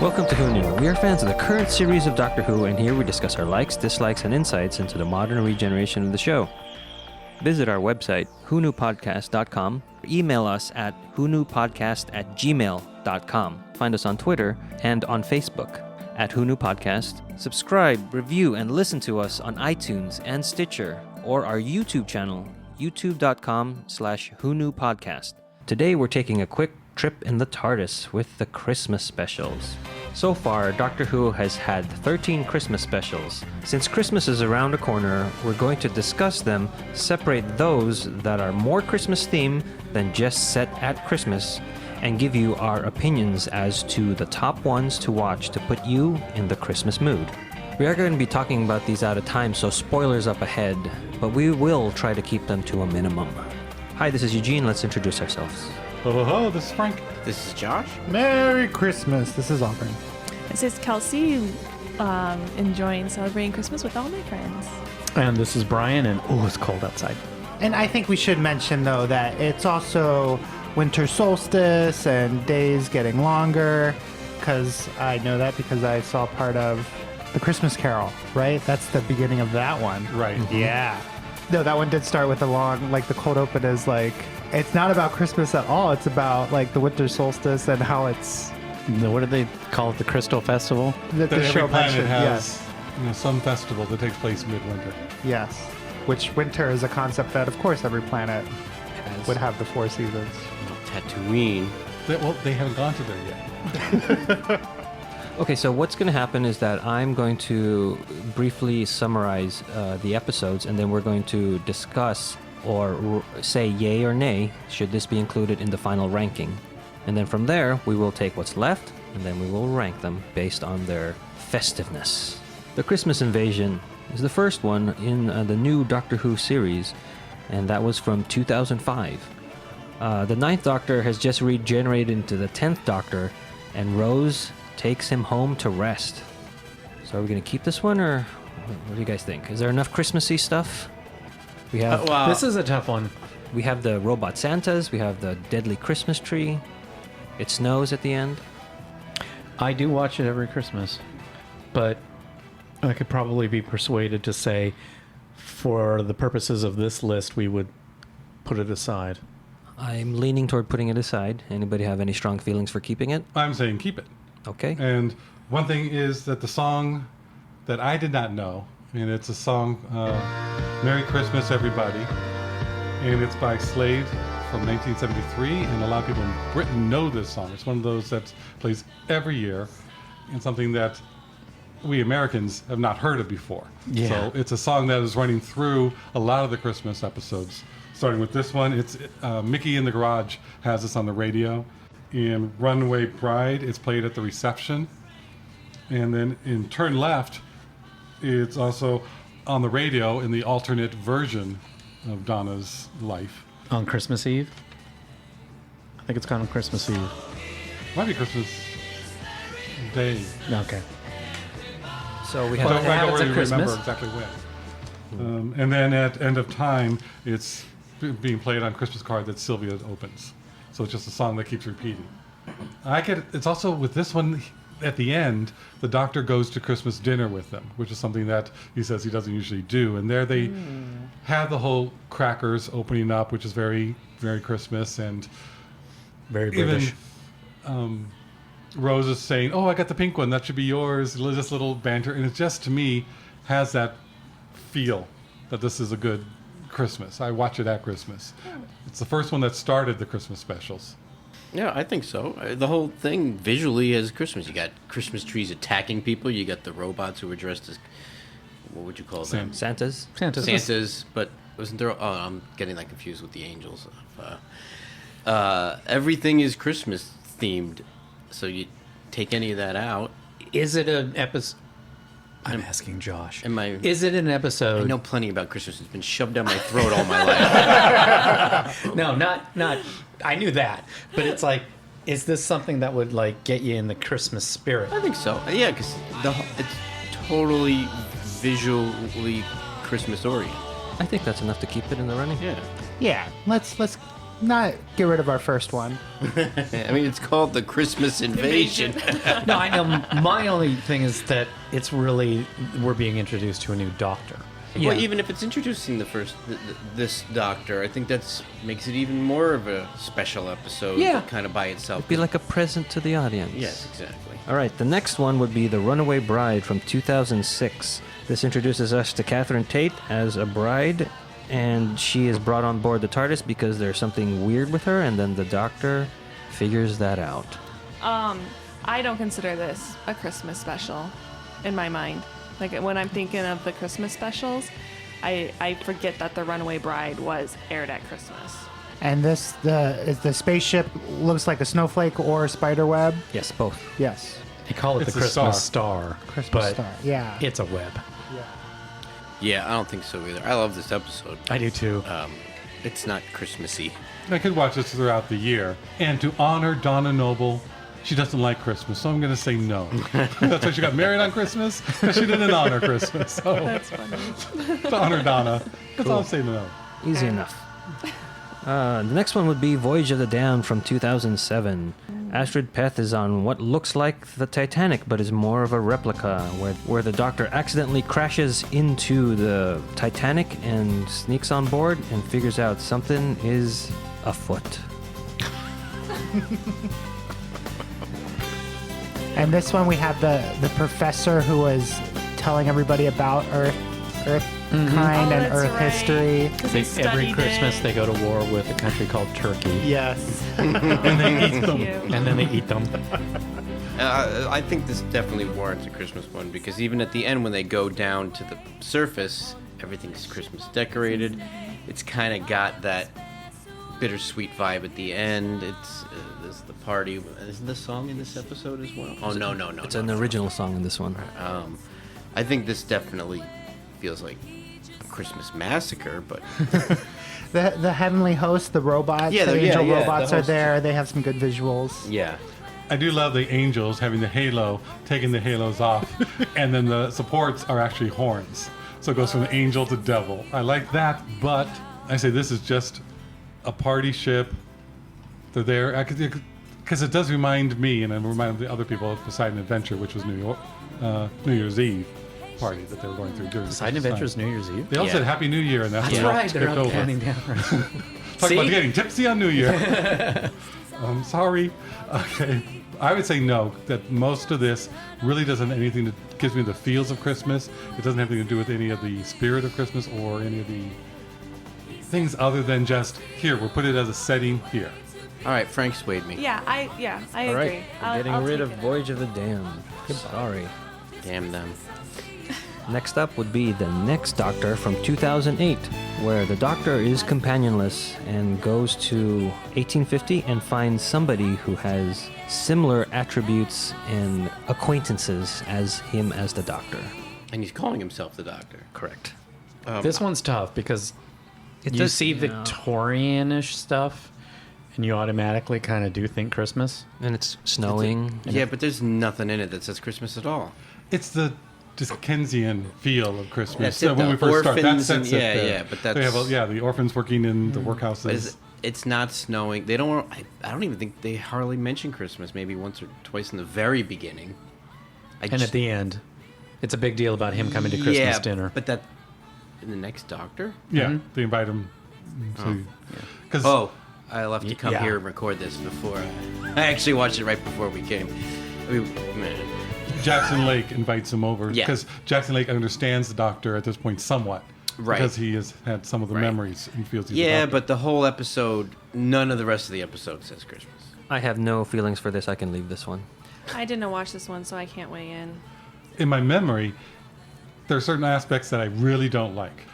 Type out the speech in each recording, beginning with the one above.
Welcome to Who Knew. We are fans of the current series of Doctor Who, and here we discuss our likes, dislikes, and insights into the modern regeneration of the show. Visit our website, whoknewpodcast.com, or email us at whoknewpodcast@gmail.com. Find us on Twitter and on Facebook at Who Knew Podcast. Subscribe, review, and listen to us on iTunes and Stitcher, or our YouTube channel, youtube.com/whoknewpodcast. Today we're taking a quick trip in the TARDIS with the Christmas specials. So far, Doctor Who has had 13 Christmas specials. Since Christmas is around the corner, we're going to discuss them, separate those that are more Christmas themed than just set at Christmas, and give you our opinions as to the top ones to watch to put you in the Christmas mood. We are going to be talking about these out of time, so spoilers up ahead, but we will try to keep them to a minimum. Hi, this is Eugene. Let's introduce ourselves. Ho, this is Frank. This is Josh. Merry Christmas. This is Auburn. This is Kelsey, enjoying celebrating Christmas with all my friends. And this is Brian, and it's cold outside. And I think we should mention, though, that it's also winter solstice and days getting longer, because I know that because I saw part of the Christmas Carol, right? That's the beginning of that one. Right. Mm-hmm. Yeah. No, that one did start with a long, like the cold open is like, it's not about Christmas at all. It's about like the winter solstice and how it's... What do they call it? The Crystal Festival? The Every show planet mentioned, has yes. some festival that takes place midwinter. Yes. Which winter is a concept that, of course, every planet would have the 4 seasons. Tatooine. They haven't gone to there yet. Okay, so what's going to happen is that I'm going to briefly summarize the episodes, and then we're going to discuss or say yay or nay should this be included in the final ranking. And then from there, we will take what's left, and then we will rank them based on their festiveness. The Christmas Invasion is the first one in the new Doctor Who series, and that was from 2005. The 9th Doctor has just regenerated into the 10th Doctor, and Rose takes him home to rest. So are we going to keep this one, or what do you guys think? Is there enough Christmassy stuff? We have This is a tough one. we have the robot Santas, we have the deadly Christmas tree. It snows at the end. I do watch it every Christmas, but I could probably be persuaded to say, for the purposes of this list, we would put it aside. I'm leaning toward putting it aside. Anybody have any strong feelings for keeping it? I'm saying keep it. Okay. And one thing is that the song that I did not know, and it's a song, Merry Christmas, Everybody, and it's by Slade from 1973, and a lot of people in Britain know this song. It's one of those that plays every year, and something that we Americans have not heard of before. Yeah. So it's a song that is running through a lot of the Christmas episodes. Starting with this one, it's Mickey in the Garage has this on the radio. In Runaway Bride, it's played at the reception. And then in Turn Left, it's also on the radio in the alternate version of Donna's life. On Christmas Eve? I think it's called on Christmas Eve. Might be Christmas Day. Okay. So we I have don't happens really at Christmas. remember exactly when. And then at End of Time, it's being played on Christmas card that Sylvia opens. So it's just a song that keeps repeating. It's also with this one, at the end, the Doctor goes to Christmas dinner with them, which is something that he says he doesn't usually do. And there they have the whole crackers opening up, which is very, very Christmas. And Very British. even Rose is saying, "Oh, I got the pink one. That should be yours." Just little banter. And it just, to me, has that feel that this is a good Christmas. I watch it at Christmas. It's the first one that started the Christmas specials. Yeah, I think so. The whole thing visually is Christmas. You got Christmas trees attacking people. You got the robots who are dressed as, what would you call them? Santas. Santas. But wasn't there? Oh, I'm getting that confused with the angels. Everything is Christmas themed. So you take any of that out. Is it an episode? I'm asking Josh. Is it an I episode? know plenty about Christmas. It's been shoved down my throat all my life. No, not. I knew that, but it's like, is this something that would like get you in the Christmas spirit? I think so. Yeah, because it's totally visually Christmas oriented. I think that's enough to keep it in the running. Yeah. Yeah, let's not get rid of our first one. I mean, it's called the Christmas Invasion. No, I know. My only thing is that it's really we're being introduced to a new doctor. Yeah. Well, even if it's introducing this doctor, I think makes it even more of a special episode. Yeah. Kind of by itself. It'd be like a present to the audience. Yes, exactly. All right, the next one would be The Runaway Bride from 2006. This introduces us to Catherine Tate as a bride, and she is brought on board the TARDIS because there's something weird with her, and then the doctor figures that out. I don't consider this a Christmas special in my mind. Like when I'm thinking of the Christmas specials, I forget that The Runaway Bride was aired at Christmas. And the spaceship looks like a snowflake or a spider web. Yes, both. Yes. They call it It's the a Christmas star. Christmas but star. Yeah. it's a web. Yeah, I don't think so either. I love this episode. I do too. It's not Christmassy. I could watch this throughout the year. And to honor Donna Noble, she doesn't like Christmas, so I'm going to say no. That's why she got married on Christmas, because she didn't honor Christmas. So That's funny. to honor Donna, because I'll say no. Easy enough. The next one would be Voyage of the Damned from 2007. Astrid Peth is on what looks like the Titanic, but is more of a replica, where the doctor accidentally crashes into the Titanic and sneaks on board and figures out something is afoot. And this one we have the professor who was telling everybody about Earth kind and that's Earth right. history. 'Cause they Every studied Christmas it. they go to war with a country called Turkey. Yes. And they eat them. Cute. And then they eat them. I think this definitely warrants a Christmas one because even at the end when they go down to the surface, everything's Christmas decorated. It's kind of got that bittersweet vibe at the end. It's there's the party. Isn't the song in this episode as well? Oh no. It's an original song in this one. I think this definitely feels like a Christmas massacre, but The heavenly host, the robots, Yeah, the yeah, angel yeah, robots the are host. there. They have some good visuals. yeah. I do love the angels having the halo, taking the halos off, and then the supports are actually horns. So it goes from angel to devil. I like that, but I say this is just a party ship. They're there because it does remind me, and it reminded the other people of Poseidon Adventure, which was New Year's Eve party that they were going through during the Side Christmas Adventures time. New Year's Eve. They all Yeah. said Happy New Year, and that's That's what right. They're skipped out over. counting down. Talk See? about getting tipsy on New Year. I'm sorry. Okay. I would say no, that most of this really doesn't have anything that gives me the feels of Christmas. It doesn't have anything to do with any of the spirit of Christmas or any of the things other than just, here, we'll put it as a setting here. All right, Frank swayed me. Yeah, I All right, agree. we're getting I'll rid take of it. Voyage of the Damned. Sorry. Damn them. Next up would be The Next Doctor from 2008, where the Doctor is companionless and goes to 1850 and finds somebody who has similar attributes and acquaintances as him as the Doctor. And he's calling himself the Doctor. Correct. This one's tough because It you does- see yeah. Victorian-ish stuff, and you automatically kind of do think Christmas. And it's snowing. Yeah, but there's nothing in it that says Christmas at all. It's the Dickensian feel of Christmas. That's it, when the we first start, that orphans sets and- it yeah, there. yeah, but They have, that's- the orphans working in the But workhouses. it's not snowing. They don't. I don't even think they hardly mention Christmas. Maybe once or twice in the very beginning. And at the end, it's a big deal about him coming to Christmas dinner. But that in the next Doctor. Yeah, they invite him. Because Oh, I'll have to come Yeah. here and record this before. I actually watched it right before we came. I mean, man. Jackson Lake invites him over. Yeah. Because Jackson Lake understands the Doctor at this point somewhat. Right. Because he has had some of the Right. memories and feels he's the Yeah, Doctor. but the whole episode, none of the rest of the episode says Christmas. I have no feelings for this. I can leave this one. I didn't watch this one, so I can't weigh in. in my memory, there are certain aspects that I really don't like.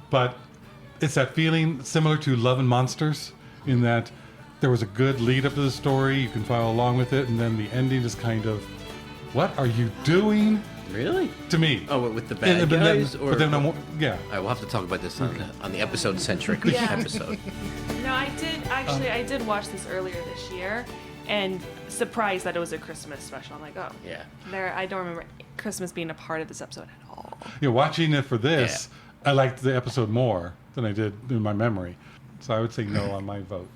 But it's that feeling similar to Love and Monsters, in that there was a good lead up to the story, you can follow along with it, and then the ending is kind of, what are you doing? Really? To me. Oh, with the And- bad but then- guys, or but then I'm, yeah. All right, we'll have to talk about this on the episode centric Yeah. episode. No, I did actually. I did watch this earlier this year, and surprised that it was a Christmas special. I'm like, oh, Yeah. I don't remember Christmas being a part of this episode at all. Watching it for this, I liked the episode more than I did in my memory. So I would say no on my vote.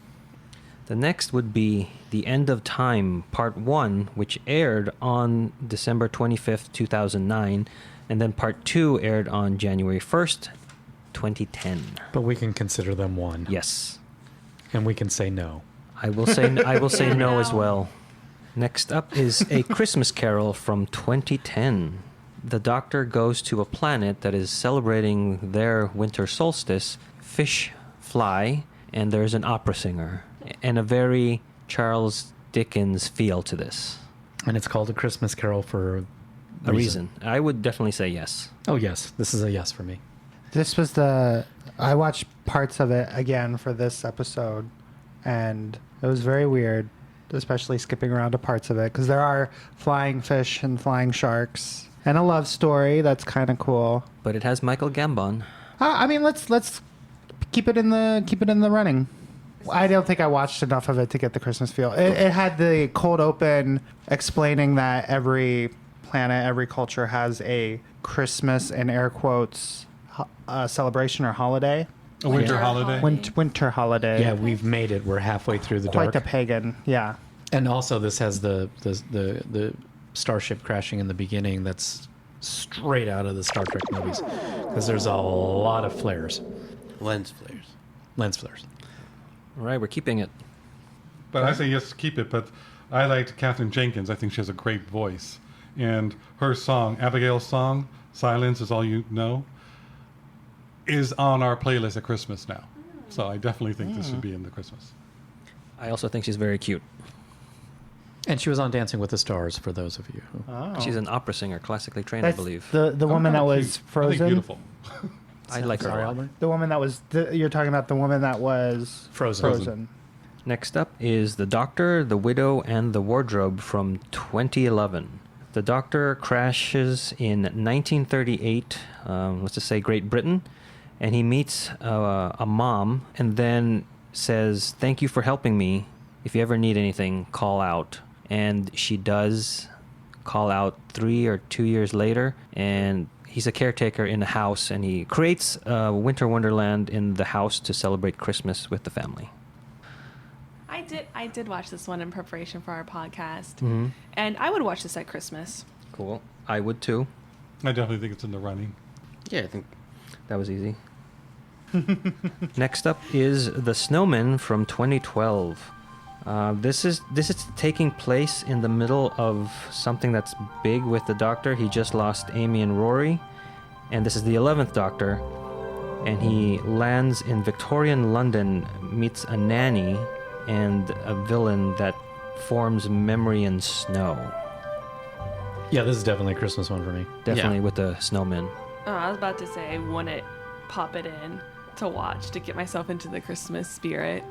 The next would be The End of Time, Part 1, which aired on December 25th, 2009, and then Part 2 aired on January 1st, 2010. But we can consider them one. Yes. And we can say no. I will say no as well. Next up is A Christmas Carol from 2010. The Doctor goes to a planet that is celebrating their winter solstice. Fish fly, and there's an opera singer. And a very Charles Dickens feel to this. And it's called A Christmas Carol for A reason. I would definitely say yes. Oh, yes. This is a yes for me. This was I watched parts of it again for this episode, and it was very weird, especially skipping around to parts of it, because there are flying fish and flying sharks, and a love story that's kind of cool. But it has Michael Gambon. I mean, let's keep it in the running. I don't think I watched enough of it to get the Christmas feel. It had the cold open explaining that every planet, every culture has a Christmas, in air quotes, celebration or holiday. A winter holiday. Winter holiday. Yeah, we've made it. We're halfway through the Quite dark. the pagan. Yeah. And also, this has the starship crashing in the beginning. That's straight out of the Star Trek movies, because there's a lot of flares, Lens flares. lens flares. All right, we're keeping it. But I say yes, keep it. But I liked Katherine Jenkins. I think she has a great voice. And her song, Abigail's song, Silence Is All You Know, is on our playlist at Christmas now. So I definitely think this should be in the Christmas. I also think she's very cute. And she was on Dancing with the Stars, for those of you who... Oh. She's an opera singer, classically trained, I That's believe. the woman that Oh, was cute. I think Frozen. beautiful. I like her Sorry, a lot. Albert? The woman that was. You're talking about the woman that was Frozen. Next up is The Doctor, the Widow, and the Wardrobe from 2011. The Doctor crashes in 1938, let's just say Great Britain, and he meets a mom and then says, "Thank you for helping me. If you ever need anything, call out." And she does call out 3 or 2 years later, and he's a caretaker in a house, and he creates a winter wonderland in the house to celebrate Christmas with the family. I did watch this one in preparation for our podcast, Mm-hmm. and I would watch this at Christmas. Cool. I would too. I definitely think it's in the running. Yeah, I think That was easy. Next up is The Snowman from 2012. This is taking place in the middle of something that's big with the Doctor. He just lost Amy and Rory, and this is the 11th Doctor, and he lands in Victorian London, meets a nanny and a villain that forms memory in snow. Yeah, this is definitely a Christmas one for me. Definitely Yeah. with the snowman. Oh, I was about to say I wouldn't pop it in to watch to get myself into the Christmas spirit.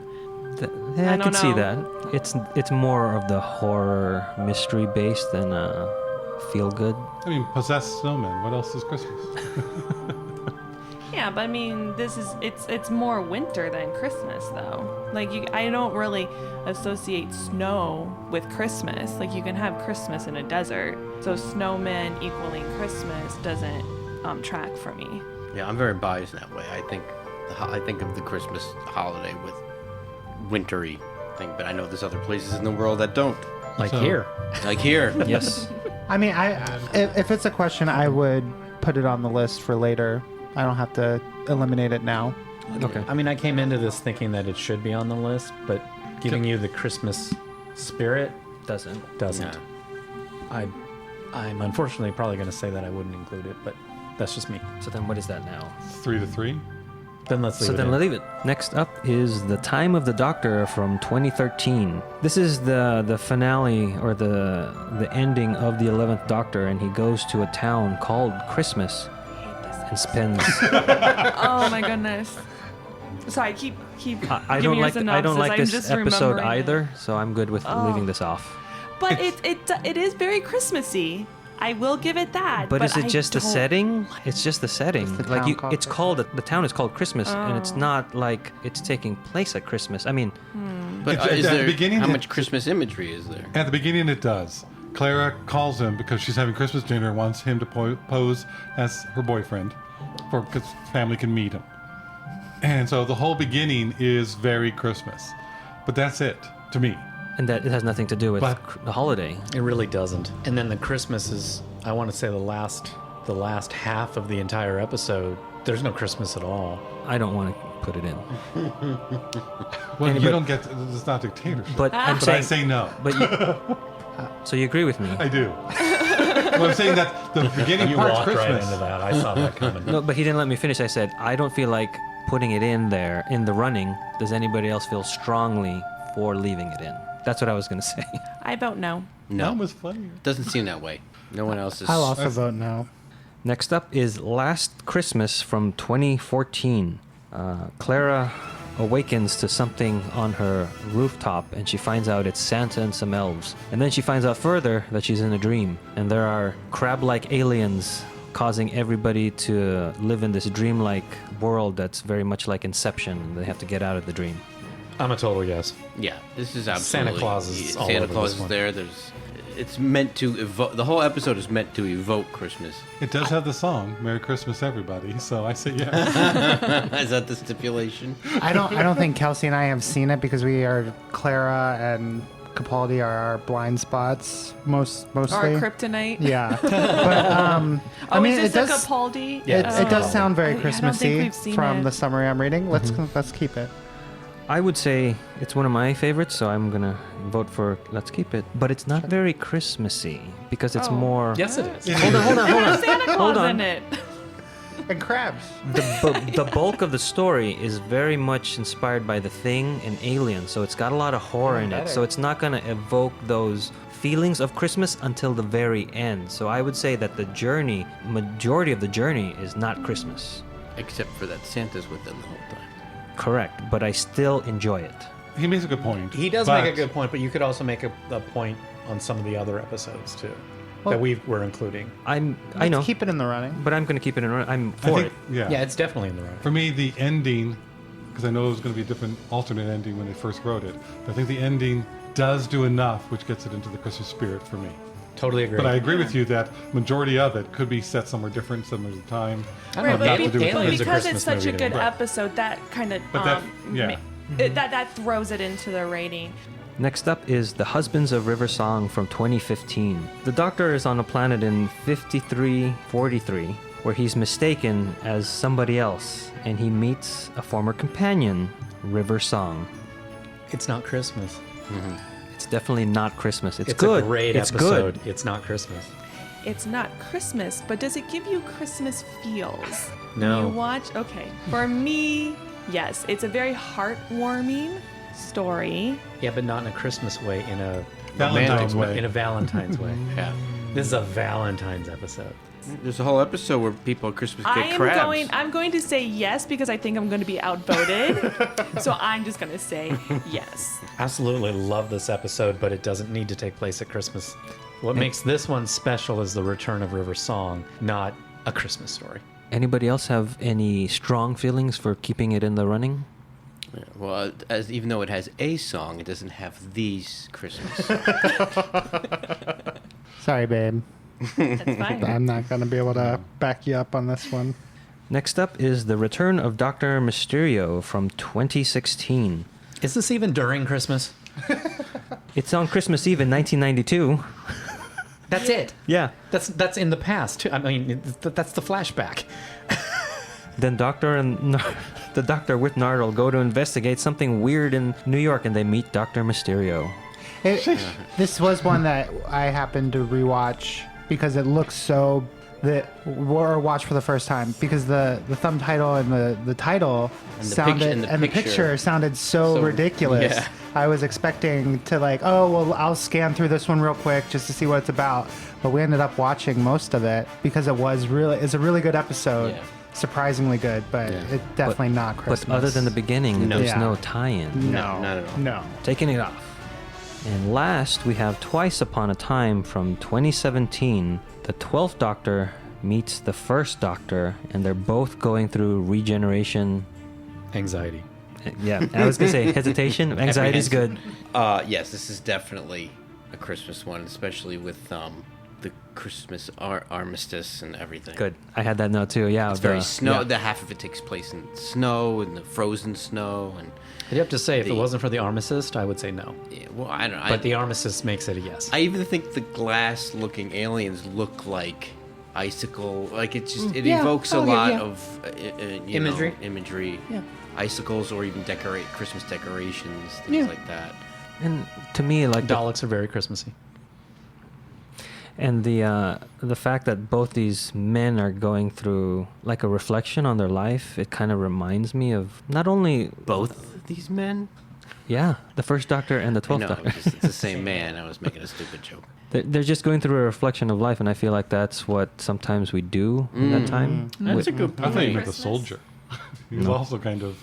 Yeah, I I can don't see know. that. It's more of the horror mystery based than feel good. I mean, possessed snowmen. What else is Christmas? Yeah, but I mean, it's more winter than Christmas though. Like I don't really associate snow with Christmas. Like you can have Christmas in a desert, so snowmen equaling Christmas doesn't track for me. yeah, I'm very biased that way. I think of the Christmas holiday with wintry thing, but I know there's other places in the world that don't. Like So- here. Like here. Yes. I mean, if it's a question, I would put it on the list for later. I don't have to eliminate it now. Okay. I mean, I came into this thinking that it should be on the list, but giving you the Christmas spirit Doesn't. doesn't. Yeah. I'm unfortunately probably going to say that I wouldn't include it, but that's just me. So then what is that now? 3-3. Then let's leave So it then in. leave it. Next up is The Time of the Doctor from 2013. This is the finale or the ending of the 11th Doctor, and he goes to a town called Christmas I hate this. and spends. Oh my goodness. Sorry, keep. I give don't me your like synopsis. this I'm just episode remembering it. either, so I'm good with Oh. leaving this off. But it is very Christmassy. I will give it that. But is it I just the don't- setting? It's just the setting. Is the Like town you, called it's called the town is called Christmas, and it's Oh. not like it's taking place at Christmas. I mean, But At is the there, beginning, how it- much Christmas imagery is there? At the beginning, it does. Clara calls him because she's having Christmas dinner and wants him to pose as her boyfriend, because family can meet him. And so the whole beginning is very Christmas. But that's it to me. And that it has nothing to do with But- the holiday. It really doesn't. And then the Christmas is, I want to say, the last half of the entire episode. There's no Christmas at all. I don't want to put it in. Well, Anybody- you don't get. It's not dictatorship. But I'm But I saying, say no. but you, so you agree with me? I do. Well, I'm saying that the beginning You part's walked right Christmas. into that. I saw that coming. No, but he didn't let me finish. I said I don't feel like putting it in there in the running. Does anybody else feel strongly for leaving it in? That's what I was going to say. I vote no. No, That was funnier. doesn't seem that way. No one else is. I'll also vote no. Next up is Last Christmas from 2014. Clara awakens to something on her rooftop and she finds out it's Santa and some elves. And then she finds out further that she's in a dream and there are crab-like aliens causing everybody to live in this dreamlike world that's very much like Inception. They have to get out of the dream. I'm a total yes. Yeah, this is absolutely. Santa Claus is all Santa over Claus this is one. there. It's meant to evoke. The whole episode is meant to evoke Christmas. It does have the song "Merry Christmas, Everybody," so I say yes. Is that the stipulation? I don't think Kelsey and I have seen it because Clara and Capaldi are our blind spots mostly. Or kryptonite. Yeah, but I mean, is it this does. a Capaldi? Yeah, It does sound very I don't think Christmassy we've seen from it. the summary I'm reading. Let's keep it. I would say it's one of my favorites, so I'm gonna vote for Let's Keep It. But it's not very Christmassy because it's Oh. more. Yes, it is. Hold on. There's Santa Claus Hold on. in it. And crabs. The bulk of the story is very much inspired by The Thing and Alien, so it's got a lot of horror in it. So it's not gonna evoke those feelings of Christmas until the very end. So I would say that the majority of the journey is not Christmas. Except for that Santa's with them the whole time. Correct, but I still enjoy it. He makes a good point. He does but make a good point, but you could also make a point on some of the other episodes too that we're including. I know, Let's keep it in the running. but I'm gonna keep it in. I'm I for think, it. yeah. Yeah, it's definitely in the running. For me, the ending, because I know it was going to be a different alternate ending when they first wrote it, but I think the ending does do enough, which gets it into the Christmas spirit for me. Totally agree. But I agree with you that majority of it could be set somewhere different, similar to time. I Right, don't know, Not but, to do with Alien's a because Christmas it's such a movie to good me. episode, that kind of But that- yeah. that throws it into the rating. Next up is The Husbands of River Song from 2015. The Doctor is on a planet in 5343 where he's mistaken as somebody else and he meets a former companion, River Song. It's not Christmas. It's definitely not Christmas. It's It's good. a great it's episode. good. It's not Christmas. It's not Christmas, but does it give you Christmas feels? No. When you watch, okay. For me, yes, it's a very heartwarming story. Yeah, but not in a Christmas way, in a Valentine's romantic way. in a Valentine's way. Yeah. This is a Valentine's episode. There's a whole episode where people at Christmas get crabs. I'm going to say yes because I think I'm going to be outvoted. So I'm just going to say yes. Absolutely love this episode, but it doesn't need to take place at Christmas. What makes this one special is the return of River Song, not a Christmas story. Anybody else have any strong feelings for keeping it in the running? Yeah, well, even though it has a song, it doesn't have these Christmas songs. Sorry, babe. That's fine. I'm not gonna be able to back you up on this one. Next up is The Return of Dr. Mysterio from 2016. Is this even during Christmas? It's on Christmas Eve in 1992. That's it. Yeah. That's in the past too. I mean, that's the flashback. Then the doctor with Nardole go to investigate something weird in New York and they meet Dr. Mysterio. This was one that I happened to rewatch because it looks so or watch for the first time because the thumb title and the title And the sounded and the the picture sounded so So- ridiculous. yeah. I was expecting to I'll scan through this one real quick just to see what it's about, but we ended up watching most of it because it's a really good episode. Yeah. Surprisingly good, but Yeah. it's definitely not Christmas. But other than the beginning, No. there's Yeah. no tie-in. No, not at all. No. Taking it off. And last, we have Twice Upon a Time from 2017. The 12th Doctor meets the First Doctor, and they're both going through regeneration. Anxiety. Yeah, I was going to say hesitation. Anxiety is good. Yes, this is definitely a Christmas one, especially with the Christmas armistice and everything. Good. I had that note too. Yeah. It's very snow. yeah. The half of it takes place in snow and the frozen snow and. I'd have to say, if it The- wasn't for the armistice, I would say no. Yeah, well, I don't know. But the armistice makes it a yes. I even think the glass-looking aliens look like icicle. Like it just it Yeah. evokes a Oh, yeah, lot yeah. of Imagery. imagery, Yeah. icicles, or even Christmas decorations, things Yeah. like that. And to me, like Daleks are very Christmassy. and the fact that both these men are going through like a reflection on their life, it kind of reminds me of not only Both these men. yeah, the first Doctor and the I 12th know Doctor. it's the same man. I was making a stupid joke. They're just going through a reflection of life, and I feel like that's what sometimes we do in that time. That's a Wi- good I thought you point. meant the Christmas? soldier. He was also kind of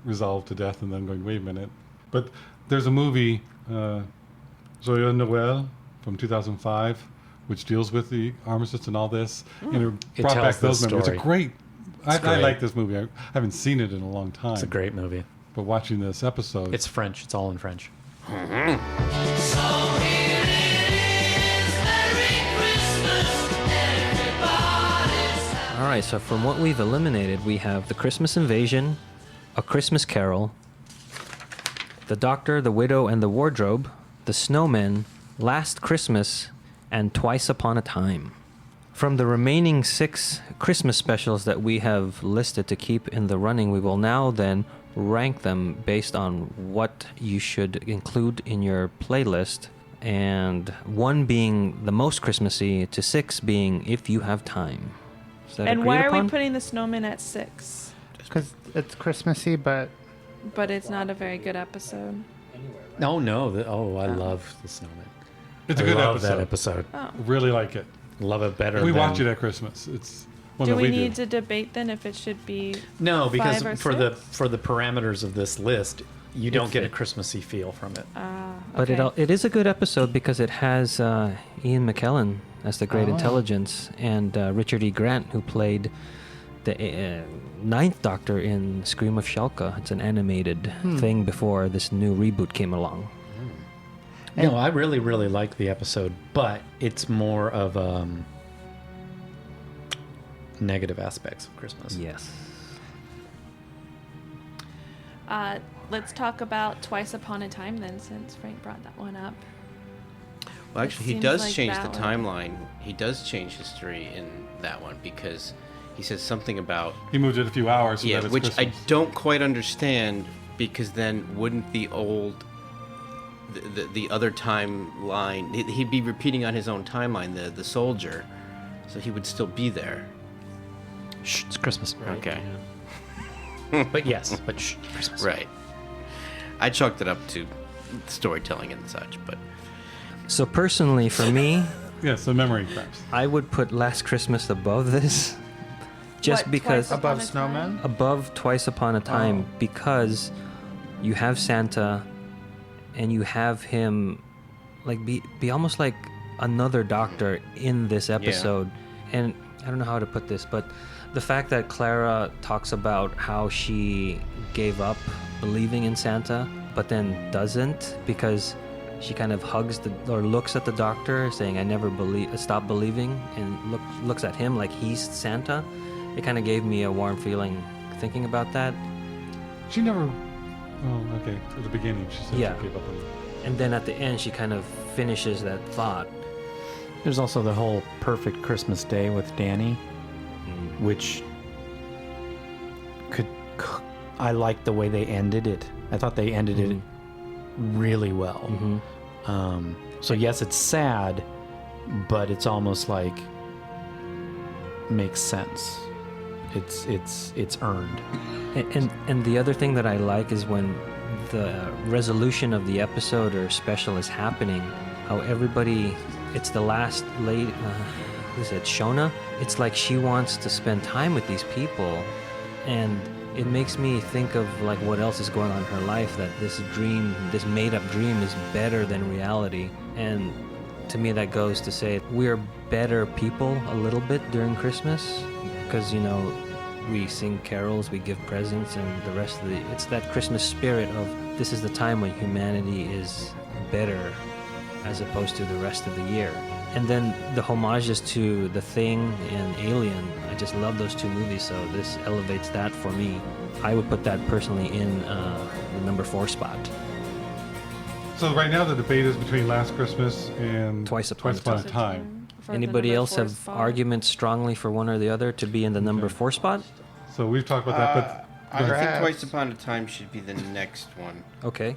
resolved to death and then going, wait a minute. But there's a movie, Joyeux Noël, from 2005, which deals with the armistice and all this. And It brought tells back those the memories. story. It's a great. I great. like this movie. I haven't seen it in a long time. It's a great movie. But watching this episode, It's French. It's all in French. All right, so from what we've eliminated, we have the Christmas Invasion, A Christmas Carol, the Doctor, the Widow, and the Wardrobe, the Snowmen, Last Christmas, and Twice Upon a Time. From the remaining 6 Christmas specials that we have listed to keep in the running, we will now then rank them based on what you should include in your playlist, and 1 being the most Christmassy to 6 being if you have time. Is that And agreed why are upon? we putting the snowman at 6? Because it's Christmassy, but But it's not a very good episode. Oh, no. I love The Snowman. it's a I good love episode. that episode. Oh. Really like it. Love it better We than... watch it at Christmas. It's one Do that we we need do. to debate then if it should be No, because 5 or for the 6? for the parameters of this list, you don't It's get a it. Christmassy feel from it. But okay. it is a good episode because it has Ian McKellen as the Great Oh. Intelligence and Richard E. Grant, who played the 9th Doctor in Scream of Shalka. It's an animated thing before this new reboot came along. No, I really, really like the episode, but it's more of negative aspects of Christmas. Yes. Let's talk about Twice Upon a Time then, since Frank brought that one up. Well, actually, he seems does like change the that timeline. He does change history in that one because he says something about He moved it a few hours. So yeah, that it's which I Christmas. don't quite understand because then wouldn't the old the other timeline he'd be repeating on his own timeline the soldier, so he would still be there. Shh, it's Christmas. Okay, But yes, but shh, Christmas. right. I chalked it up to storytelling and such, but So personally, for me, Yes, the memory perhaps. I would put Last Christmas above this, just What, because Twice Upon above a Time? Snowmen. above Twice Upon a Time, Oh. because you have Santa and you have him like be almost like another Doctor in this episode. And I don't know how to put this, but the fact that Clara talks about how she gave up believing in Santa but then doesn't because she kind of hugs or looks at the Doctor saying I never stop believing, and looks at him like he's Santa. It kind of gave me a warm feeling thinking about that. She never. Oh, okay. At the beginning, she said Yeah. she gave up on it. And then at the end, she kind of finishes that thought. There's also the whole Perfect Christmas Day with Danny, which I like the way they ended it. I thought they ended it really well. So yes, it's sad, but it's almost like makes sense. It's earned. And the other thing that I like is when the resolution of the episode or special is happening, how everybody, it's the last lady, who is it, Shona? It's like she wants to spend time with these people, and it makes me think of like what else is going on in her life, that this dream, this made-up dream is better than reality. And to me that goes to say we're better people a little bit during Christmas, because, you know, we sing carols, we give presents, and the rest of it's that Christmas spirit of this is the time when humanity is better as opposed to the rest of the year. And then the homages to The Thing and Alien, I just love those two movies, so this elevates that for me. I would put that personally in the number 4 spot. So right now the debate is between Last Christmas and Twice Upon a Time. For the Anybody number else 4 have spot. arguments strongly for one or the other to be in the number 4 spot? So we've talked about that, but I think Crabs. Twice Upon a Time should be the next one. Okay.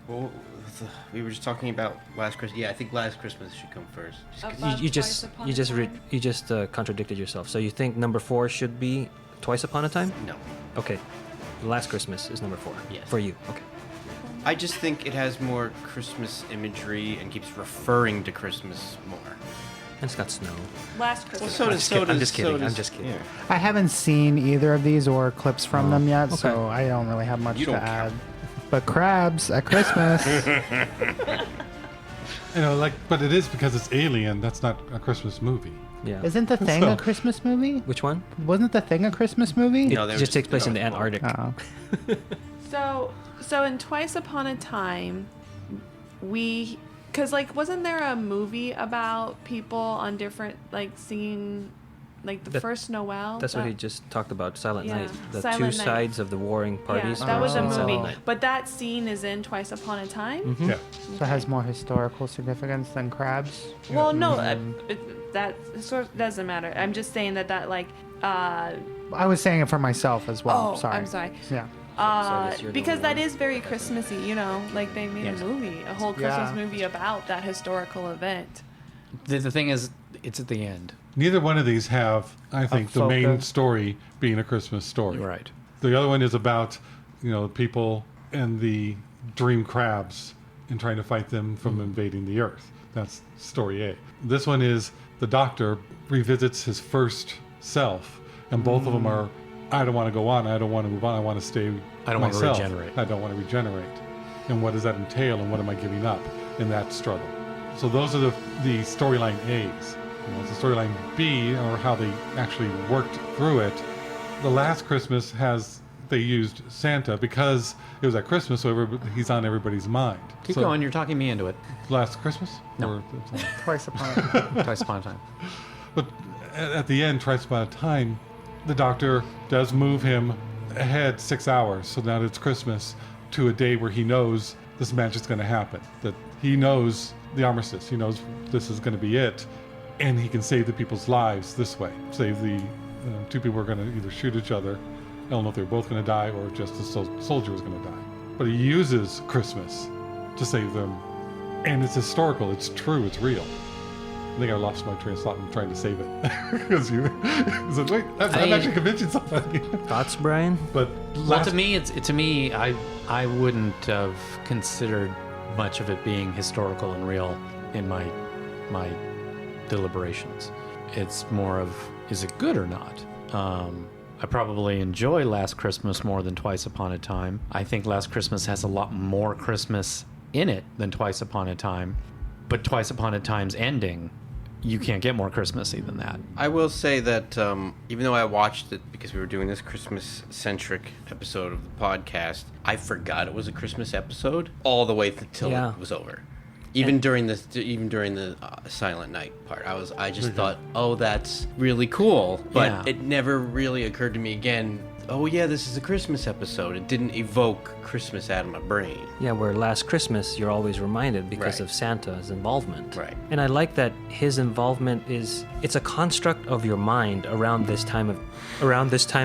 Well, we were just talking about Last Christmas. Yeah, I think Last Christmas should come first. Just 'cause Above You Twice Upon a Time? contradicted yourself. So you think number 4 should be Twice Upon a Time? no. Okay. Last Christmas is number 4 Yes. for you. Okay. I just think it has more Christmas imagery and keeps referring to Christmas more. And it's got snow. Last Christmas. so I'm does just kidding. I'm so just kidding. does- I'm just kidding. yeah. I haven't seen either of these or clips from them yet, okay. so I don't really have much You to don't add. count. But crabs at Christmas. but it is because it's Alien. That's not a Christmas movie. Yeah. Isn't The Thing So- a Christmas movie? Which one? Wasn't The Thing a Christmas movie? It No, they were just just- takes place in no, the it's boring. Antarctic. Oh. So in Twice Upon a Time, because wasn't there a movie about people on different singing, the That- first Noel? That's what he just talked about, Silent Yeah, Night. The Silent two Night. sides of the warring parties. Yeah, that was a in movie. Silent Night. But that scene is in Twice Upon a Time. Yeah. So it has more historical significance than crabs? Well, no, that sort of doesn't matter. I'm just saying that I was saying it for myself as well. Oh, sorry. I'm sorry. Yeah. I guess you're the Because only that one. is very Christmassy, they made Yes. a movie, a whole Christmas Yeah. movie about that historical event. The thing is, it's at the end. Neither one of these have, I think, the main focus. story being a Christmas story. Right. The other one is about, people and the dream crabs and trying to fight them from invading the Earth. That's story A. This one is the Doctor revisits his first self, and both of them are, I don't want to go on, I don't want to move on, I want to stay I don't want to myself. regenerate. I don't want to regenerate. And what does that entail, and what am I giving up in that struggle? So those are the storyline A's. The storyline B, or how they actually worked through it. The Last Christmas they used Santa because it was at Christmas, so he's on everybody's mind. Keep So, going. You're talking me into it. Last Christmas? No. Or- Twice upon a time. Twice upon a time. But at the end, Twice Upon a Time, the Doctor does move him ahead 6 hours, so now it's Christmas, to a day where he knows this magic's going to happen. That he knows the armistice. He knows this is going to be it, and he can save the people's lives this way. Save the two people who are going to either shoot each other. I don't know if they're both going to die or just the soldier was going to die. But he uses Christmas to save them, and it's historical. It's true. It's real. I think I lost my train of thought. I'm trying to save it because you said, "Wait, I'm actually convincing somebody." Thoughts, Brian? But Well, to me, I wouldn't have considered much of it being historical and real in my deliberations. It's more of, is it good or not? I probably enjoy Last Christmas more than Twice Upon a Time. I think Last Christmas has a lot more Christmas in it than Twice Upon a Time. But Twice Upon a Time's ending, you can't get more Christmassy than that. I will say that even though I watched it because we were doing this Christmas-centric episode of the podcast, I forgot it was a Christmas episode all the way till Yeah. it was over. Even during the Silent Night part, I just thought, oh, that's really cool, but Yeah. it never really occurred to me again. Oh yeah, this is a Christmas episode. It didn't evoke Christmas out of my brain. Yeah, where Last Christmas you're always reminded because Right. of Santa's involvement. Right. And I like that his involvement it's a construct of your mind around this time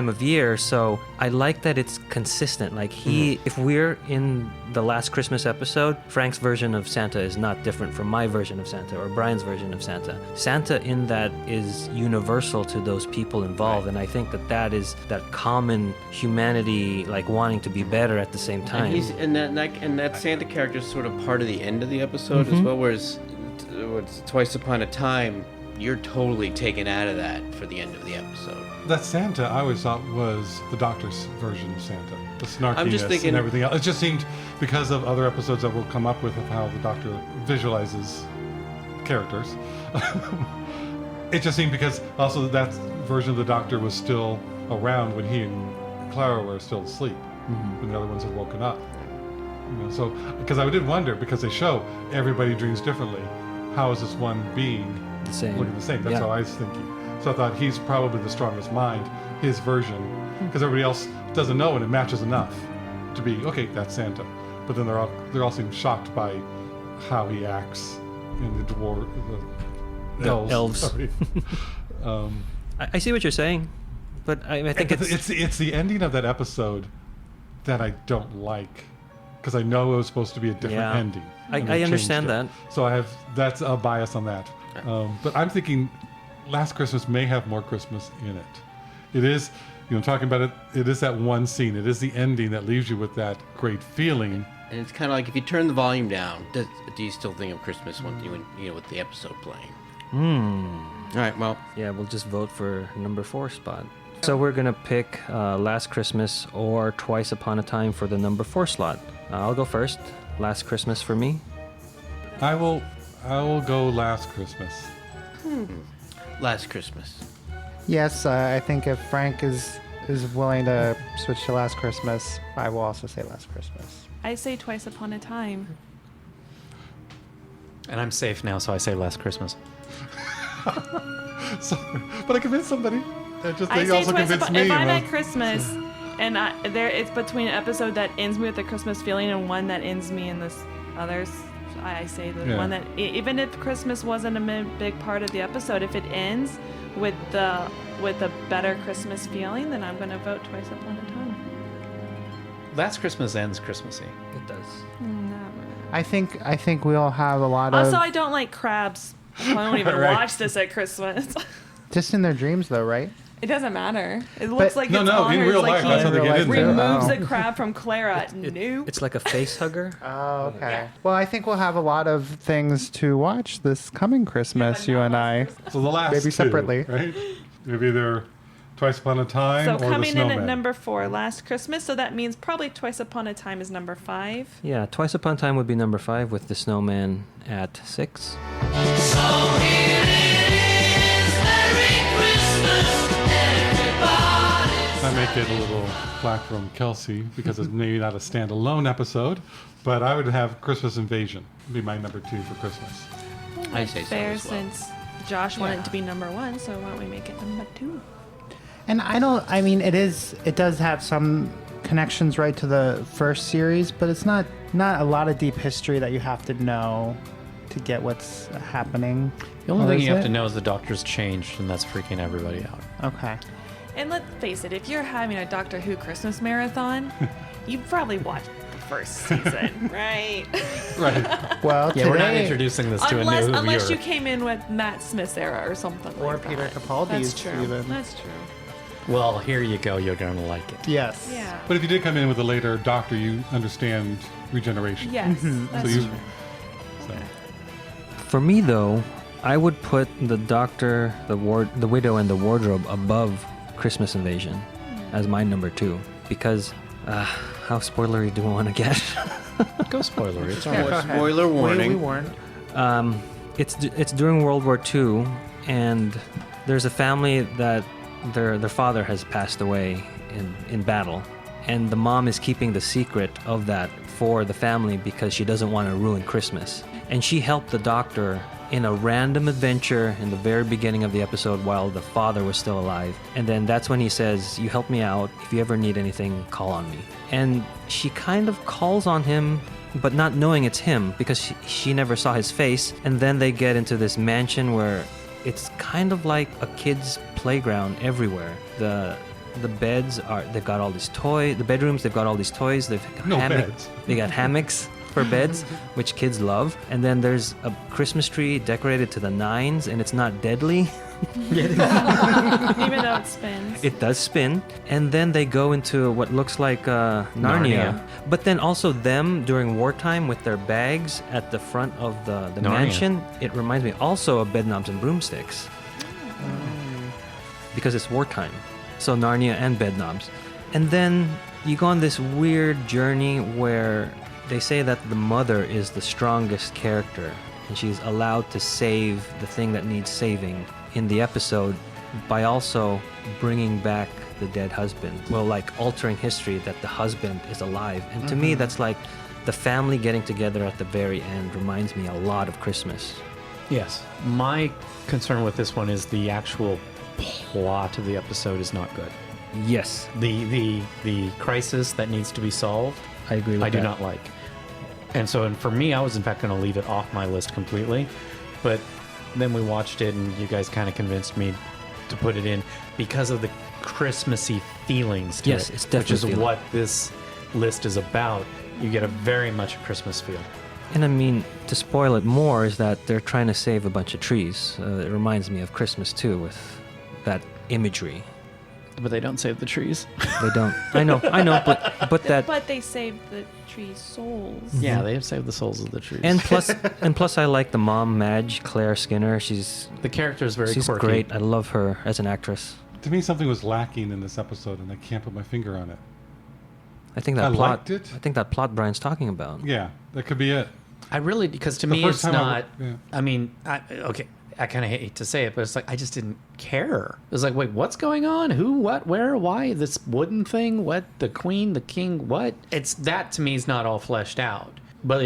of year. So I like that it's consistent. Like if we're in the Last Christmas episode, Frank's version of Santa is not different from my version of Santa or Brian's version of Santa. Santa in that is universal to those people involved, and I think that is that common humanity, like wanting to be better at the same time. And that Santa character is sort of part of the end of the episode as well. Whereas Twice Upon a Time, you're totally taken out of that for the end of the episode. that Santa, I always thought was the Doctor's version of Santa. The snarkiness thinking- and everything else. It just seemed, because of other episodes that we'll come up with of how the Doctor visualizes characters, it just seemed because also that version of the Doctor was still around when he and Clara were still asleep, when the other ones had woken up. So, because I did wonder, because they show everybody dreams differently, how is this one being The same. looking the same? That's Yeah. how I was thinking. So I thought he's probably the strongest mind, his version, because everybody else doesn't know and it matches enough to be, okay, that's Santa. But then they're all seem shocked by how he acts in the The elves. Sorry. I see what you're saying, but I think It's the ending of that episode that I don't like, because I know it was supposed to be a different Yeah. ending. I and they understand changed that. it. So that's a bias on that. But I'm thinking Last Christmas may have more Christmas in it. It is, talking about it, it is that one scene. It is the ending that leaves you with that great feeling. And it's kind of like if you turn the volume down, do you still think of Christmas when with the episode playing? All right, well, Yeah, we'll just vote for number 4 spot. So we're gonna pick Last Christmas or Twice Upon a Time for the number 4 slot. I'll go first. Last Christmas for me. I will go Last Christmas. Last Christmas. Yes, I think if Frank is willing to switch to Last Christmas, I will also say Last Christmas. I say Twice Upon a Time. And I'm safe now, so I say Last Christmas. So, but I convinced somebody. I They say also Twice convinced Upon. me. If I'm well, at Christmas, and it's between an episode that ends me with a Christmas feeling and one that ends me in this others. I say the Yeah. one that even if Christmas wasn't a big part of the episode, if it ends with a better Christmas feeling, then I'm going to vote Twice Upon a Time. Last Christmas ends Christmassy. It does. I think we all have a lot of Also, I don't like crabs. I don't even Right. watch this at Christmas. just in their dreams though, right? It doesn't matter. It looks like no, it's no, in honors, real like life, he that's how they get into it. removes Oh. the crab from Clara. Nope. It's like a face hugger. Oh, okay. Well, I think we'll have a lot of things to watch this coming Christmas, you and I. So the last Maybe two, separately. right? Maybe they're Twice Upon a Time So or The coming in Snowman. at number 4, Last Christmas. So that means probably Twice Upon a Time is number 5. Yeah, Twice Upon a Time would be number 5 with the Snowman at 6. I may get a little flack from Kelsey because it's maybe not a standalone episode, but I would have Christmas Invasion be my number 2 for Christmas. I say so Fair, as well. since Josh wanted it to be number 1, so why don't we make it number 2? And it does have some connections right to the first series, but it's not a lot of deep history that you have to know to get what's happening. The only Or thing is you have it? to know is the Doctor's changed, and that's freaking everybody out. Okay. And let's face it, if you're having a Doctor Who Christmas marathon, you probably watched the first season, right? Right. Well, Yeah, today, we're not introducing this to a new unless you viewer. came in with Matt Smith's era or something Or like Peter that. Capaldi's That's true. even. That's true. Well, here you go. You're going to like it. Yes. Yeah. But if you did come in with a later Doctor, you understand regeneration. Yes, that's So true. so. For me, though, I would put the Doctor, the Widow, and the Wardrobe above Christmas Invasion as my number 2 because how spoilery do we want to get? Go spoiler. It's all Yeah, right. go ahead. Spoiler We warning. warned. It's during World War II, and there's a family that their father has passed away in battle, and the mom is keeping the secret of that for the family because she doesn't want to ruin Christmas. And she helped the Doctor in a random adventure in the very beginning of the episode while the father was still alive. And then that's when he says, "You help me out. If you ever need anything, call on me." And she kind of calls on him, but not knowing it's him because she never saw his face. And then they get into this mansion where it's kind of like a kid's playground everywhere. The beds they've got all these toys. The bedrooms, they've got all these toys. They've got No beds. They got hammocks for beds, which kids love. And then there's a Christmas tree decorated to the nines, and it's not deadly. Even though it spins. It does spin. And then they go into what looks like Narnia. But then also them during wartime with their bags at the front of the Narnia. mansion. It reminds me also of Bedknobs and Broomsticks. Because it's wartime. So Narnia and Bedknobs. And then you go on this weird journey where they say that the mother is the strongest character and she's allowed to save the thing that needs saving in the episode by also bringing back the dead husband. Well, like altering history that the husband is alive. And to me, that's like the family getting together at the very end reminds me a lot of Christmas. Yes. My concern with this one is the actual plot of the episode is not good. Yes, The crisis that needs to be solved, I agree with I that. do not like. And so, and for me, I was in fact going to leave it off my list completely. But then we watched it, and you guys kind of convinced me to put it in because of the Christmassy feelings to Yes, it, it's which is definitely what this list is about. You get a very much a Christmas feel. And I mean, to spoil it more, is that they're trying to save a bunch of trees. It reminds me of Christmas too, with that imagery. But they don't save the trees. They don't. I know, but that. But they saved the tree's souls. Yeah, they have saved the souls of the trees. And plus, I like the mom, Madge, Claire Skinner. She's the character is very quirky. great. I love her as an actress. To me, something was lacking in this episode, and I can't put my finger on it. I think that I plot. liked it. I think that plot Brian's talking about. Yeah, that could be it. I really, because to The me, first it's time not. yeah. I mean, okay, I kind of hate to say it, but it's like I just didn't care. It was like, wait, what's going on? Who, what, where, why? This wooden thing? What? The queen, the king? What? It's that to me is not all fleshed out. But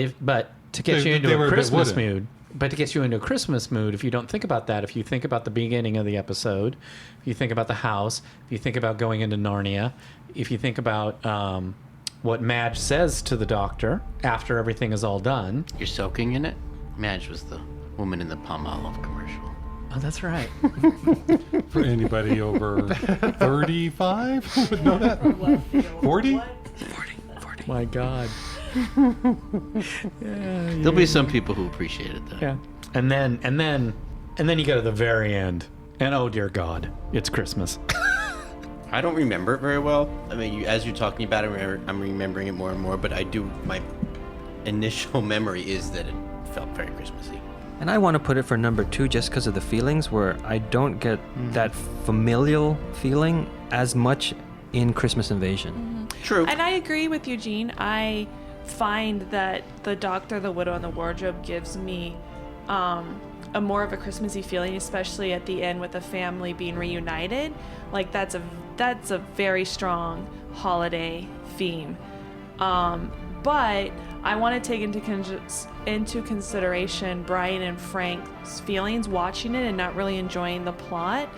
to get you They into were a a bit Christmas wooden. mood. But to get you into a Christmas mood, if you don't think about that, if you think about the beginning of the episode, if you think about the house, if you think about going into Narnia, if you think about what Madge says to the doctor after everything is all done. You're soaking in it? Madge was the woman in the Palmolive commercial. Oh, that's right. For anybody over 35 who would know that. 40? 40. My God. There'll be some people who appreciate it, though. Yeah. And then you go to the very end, and oh dear God, it's Christmas. I don't remember it very well. I mean, as you're talking about it, I'm remembering it more and more, but I do, my initial memory is that it felt very Christmassy. And I want to put it for number 2 just because of the feelings, where I don't get that familial feeling as much in Christmas Invasion. True. And I agree with Eugene. I find that the Doctor, the Widow, and the Wardrobe gives me a more of a Christmassy feeling, especially at the end with the family being reunited. Like that's a very strong holiday theme. But I want to take into consideration Brian and Frank's feelings watching it and not really enjoying the plot.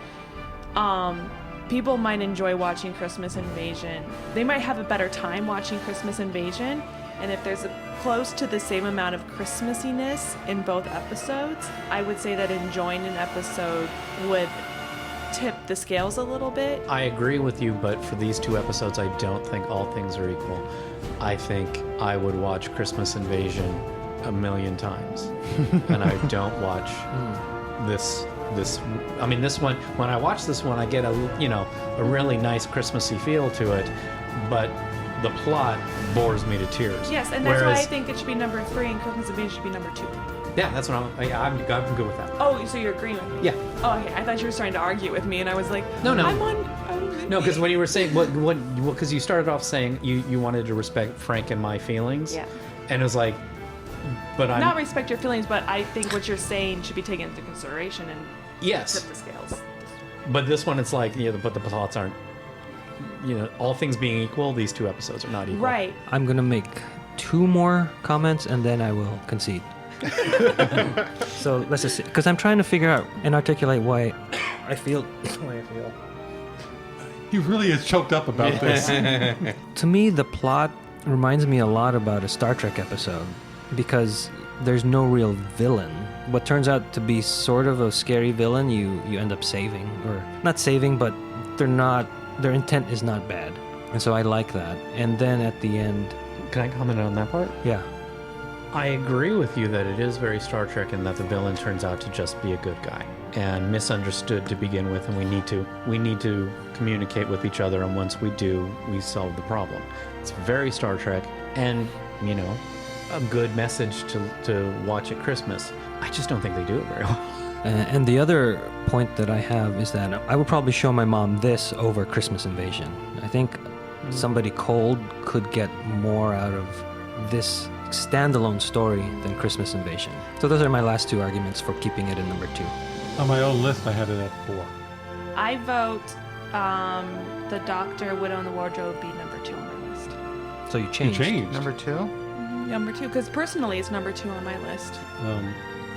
People might enjoy watching Christmas Invasion. They might have a better time watching Christmas Invasion. And if there's close to the same amount of Christmassiness in both episodes, I would say that enjoying an episode would tip the scales a little bit. I agree with you, but for these 2 episodes, I don't think all things are equal. I think I would watch Christmas Invasion 1,000,000 times, and I don't watch this. I mean, this one. When I watch this one, I get a really nice Christmassy feel to it, but the plot bores me to tears. Yes, and that's why I think it should be number 3 and Christmas Invasion should be number 2. Yeah, that's what I'm good with that. Oh, so you're agreeing with me? Yeah. Oh, okay. I thought you were starting to argue with me, and I was like, No. I'm No, because when you were saying because you started off saying you wanted to respect Frank and my feelings. Yeah. And it was like, but I'm not respect your feelings, but I think what you're saying should be taken into consideration and yes. tip the scales. But this one, it's like but the plots aren't. All things being equal, these 2 episodes are not equal. Right. I'm going to make 2 more comments and then I will concede. So let's just see, because I'm trying to figure out and articulate why I feel the way I feel. He really is choked up about this. To me, the plot reminds me a lot about a Star Trek episode because there's no real villain. What turns out to be sort of a scary villain, you end up saving, or not saving, but their intent is not bad. And so I like that. And then at the end, Can I comment on that part? yeah, I agree with you that it is very Star Trek and that the villain turns out to just be a good guy and misunderstood to begin with, and we need to communicate with each other, and once we do, we solve the problem. It's very Star Trek, and a good message to watch at Christmas. I just don't think they do it very well. and the other point that I have is that I would probably show my mom this over Christmas Invasion. I think somebody cold could get more out of this standalone story than Christmas Invasion. So those are my last 2 arguments for keeping it in number 2. On my own list, I had it at 4. I vote the Doctor, Widow, and the Wardrobe be number 2 on my list. So you changed. You changed. Number 2? number 2, because personally it's number 2 on my list.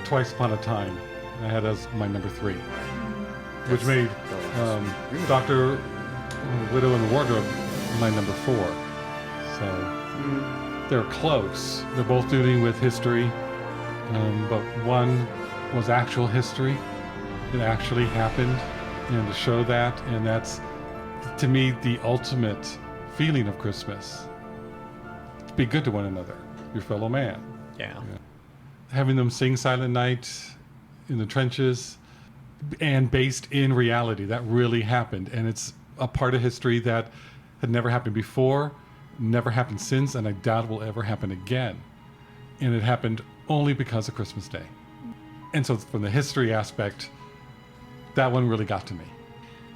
Twice Upon a Time, I had as my number 3, which made Dr. Widow in the Wardrobe my number 4. So they're close. They're both dealing with history, but one was actual history. It actually happened, and to show that, and that's, to me, the ultimate feeling of Christmas. To be good to one another, your fellow man. Yeah. Having them sing Silent Night in the trenches, and based in reality, that really happened, and it's a part of history that had never happened before, never happened since, and I doubt it will ever happen again. And it happened only because of Christmas Day. And so from the history aspect, that one really got to me.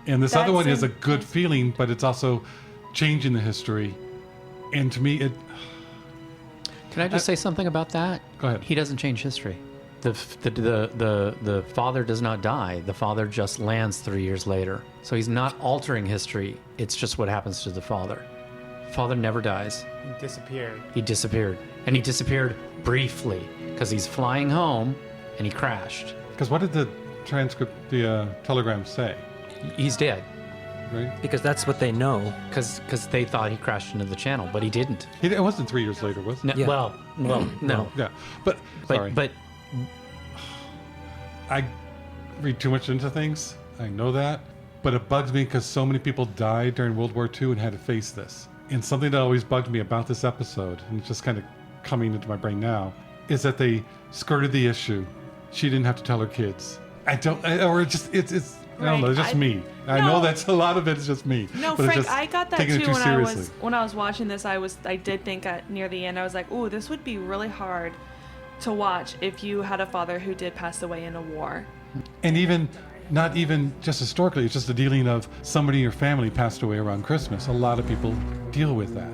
And this other one is a good feeling, but it's also changing the history. And to me, it... Can I just say something about that? Go ahead. He doesn't change history. The father does not die. The father just lands 3 years later. So he's not altering history. It's just what happens to the father. Father never dies. He disappeared. He disappeared. And he disappeared briefly because he's flying home and he crashed. Because what did the transcript, the telegram say? He's dead. Right? Because that's what they know. Because they thought he crashed into the channel, but he didn't. It wasn't 3 years later, was it? No, Yeah. Well, no. Yeah. But sorry. But I read too much into things. I know that. But it bugs me because so many people died during World War II and had to face this. And something that always bugged me about this episode, and it's just kind of coming into my brain now, is that they skirted the issue. She didn't have to tell her kids. I don't know, it's Frank, just me. I know that's a lot of it is just me. No, but it's Frank, just I got that taking too it too seriously. when I was watching this. I did think near the end, I was like, "Ooh, this would be really hard to watch if you had a father who did pass away in a war." And even, not even just historically, it's just the dealing of somebody in your family passed away around Christmas. A lot of people deal with that.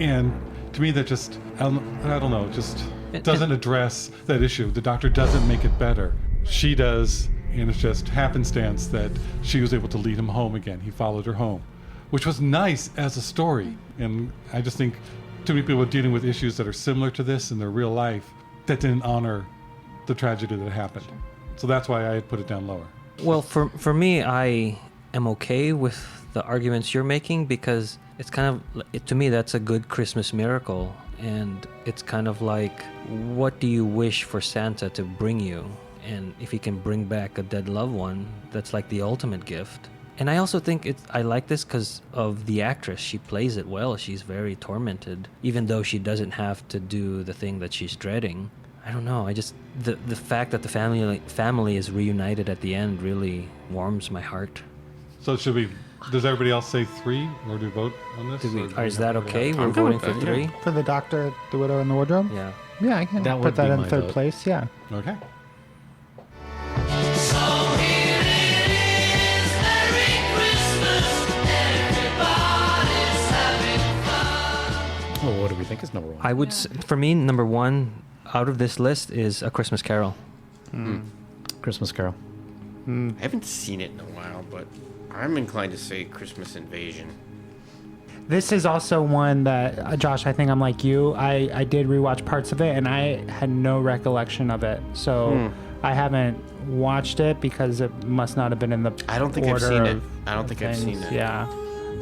And to me, that just, I don't know, just doesn't address that issue. The doctor doesn't make it better. She does, and it's just happenstance that she was able to lead him home again. He followed her home, which was nice as a story. And I just think too many people are dealing with issues that are similar to this in their real life that didn't honor the tragedy that happened. So that's why I had put it down lower. Well, for me, I am okay with the arguments you're making because it's kind of, to me, that's a good Christmas miracle. And it's kind of like, what do you wish for Santa to bring you? And if he can bring back a dead loved one, that's like the ultimate gift. And I also think I like this because of the actress. She plays it well. She's very tormented, even though she doesn't have to do the thing that she's dreading. I don't know. The fact that the family is reunited at the end really warms my heart. So does everybody else say 3 or do we vote on this? Is that okay? We're good voting with for that, 3? For the Doctor, the Widow, and the Wardrobe? Yeah. Yeah, I can That would put that be in my third vote. place, yeah. Okay. Well, what do we think is number 1? I would, for me, number 1 out of this list is A Christmas Carol. Christmas Carol. I haven't seen it in a while, but I'm inclined to say Christmas Invasion. This is also one that, Josh, I think I'm like you. I did rewatch parts of it, and I had no recollection of it. So I haven't watched it because it must not have been in the I don't think I've order seen it. of I don't think I've seen things. it. Yeah.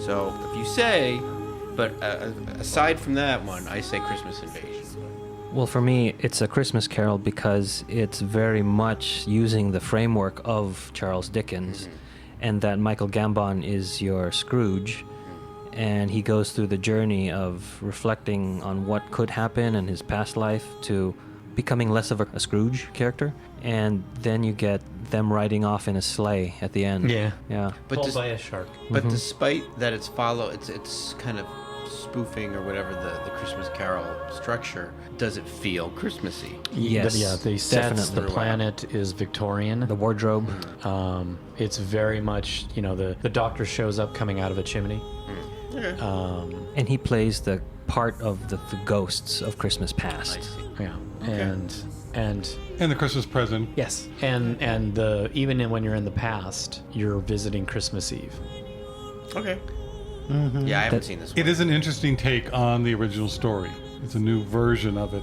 So if you say, but aside from that one, I say Christmas Invasion. Well, for me, it's A Christmas Carol because it's very much using the framework of Charles Dickens, and that Michael Gambon is your Scrooge, and he goes through the journey of reflecting on what could happen in his past life to becoming less of a Scrooge character, and then you get them riding off in a sleigh at the end. Yeah. Yeah. But Pulled by a shark. But despite that, it's kind of spoofing or whatever the Christmas Carol structure. Does it feel Christmassy? Yes. Yeah, the sets, definitely. the planet is Victorian. The wardrobe. It's very much, the doctor shows up coming out of a chimney. Okay. And he plays the part of the ghosts of Christmas I past. see. Yeah. And And the Christmas present. yes. And even when you're in the past, you're visiting Christmas Eve. Okay. Yeah, I haven't seen this one. It is an interesting take on the original story. It's a new version of it.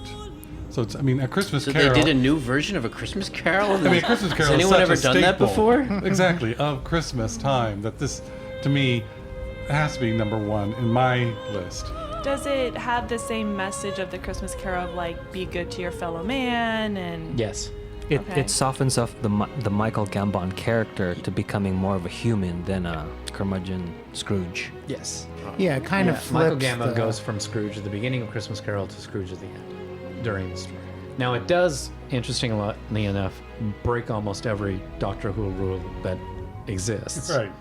So it's, I mean, A Christmas So Carol. they did a new version of A Christmas Carol? I mean, A Christmas Carol Has is anyone such ever a done that staple. before? Exactly, of Christmas time. That this, to me, has to be number one in my list. Does it have the same message of the Christmas Carol of like be good to your fellow man and Yes. Okay. It softens up the Michael Gambon character to becoming more of a human than a curmudgeon Scrooge. Yes. Yeah, it kind of flips. Michael Gambon the- goes from Scrooge at the beginning of Christmas Carol to Scrooge at the end during the story. Now it does, interestingly enough, break almost every Doctor Who rule that exists. Right.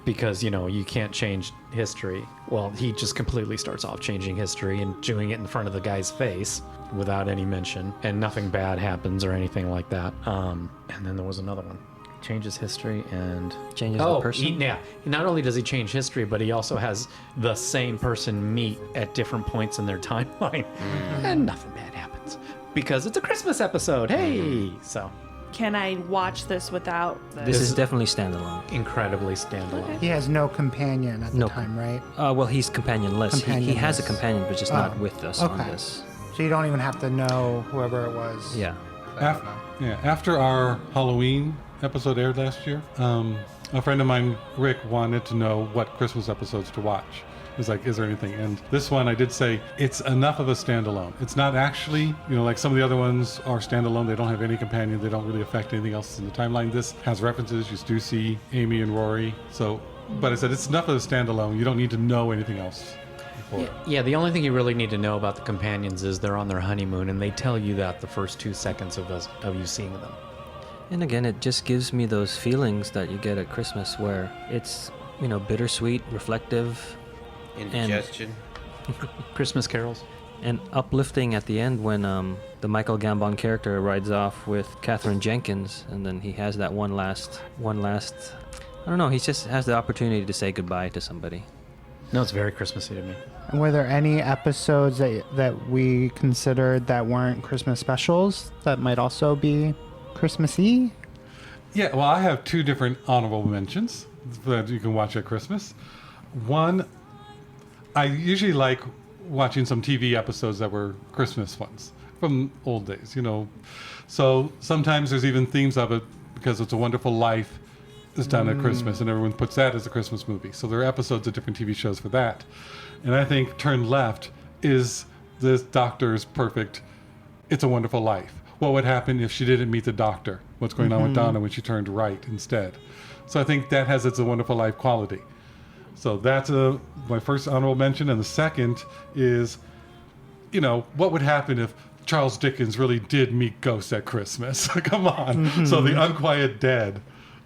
Because, you know, you can't change history. Well, he just completely starts off changing history and doing it in front of the guy's face without any mention, and nothing bad happens or anything like that. And then there was another one. Changes history and Changes the person? Yeah. Not only does he change history, but he also has the same person meet at different points in their timeline, and nothing bad happens because it's a Christmas episode. Hey, so can I watch this without This is definitely standalone. incredibly standalone. He has no companion at the No. time, right? Well, he's companionless. He has a Companionless. companion, but just not with us on Okay. this. So you don't even have to know whoever it was. Yeah. After our Halloween episode aired last year, a friend of mine, Rick, wanted to know what Christmas episodes to watch. He was like, is there anything? And this one, I did say, it's enough of a standalone. It's not actually, you know, like some of the other ones are standalone. They don't have any companion. They don't really affect anything else in the timeline. This has references. You do see Amy and Rory. So, but I said, it's enough of a standalone. You don't need to know anything else before. Yeah, the only thing you really need to know about the companions is they're on their honeymoon, and they tell you that the first 2 seconds of you seeing them. And again, it just gives me those feelings that you get at Christmas where it's, you know, bittersweet, reflective, Indigestion. Christmas carols. and uplifting at the end when the Michael Gambon character rides off with Katherine Jenkins, and then he has that one last, I don't know, he just has the opportunity to say goodbye to somebody. No, it's very Christmassy to me. And were there any episodes that we considered that weren't Christmas specials that might also be Christmassy? Yeah, well, I have 2 different honorable mentions that you can watch at Christmas. One, I usually like watching some TV episodes that were Christmas ones from old days, you know. So sometimes there's even themes of it because It's a Wonderful Life is done at Christmas, and everyone puts that as a Christmas movie. So there are episodes of different TV shows for that. And I think Turn Left is this doctor's perfect It's a Wonderful Life. What would happen if she didn't meet the doctor? What's going on with Donna when she turned right instead? So I think that has It's a Wonderful Life quality. So that's my first honorable mention. And the second is, you know, what would happen if Charles Dickens really did meet ghosts at Christmas? Come on. So The Unquiet Dead,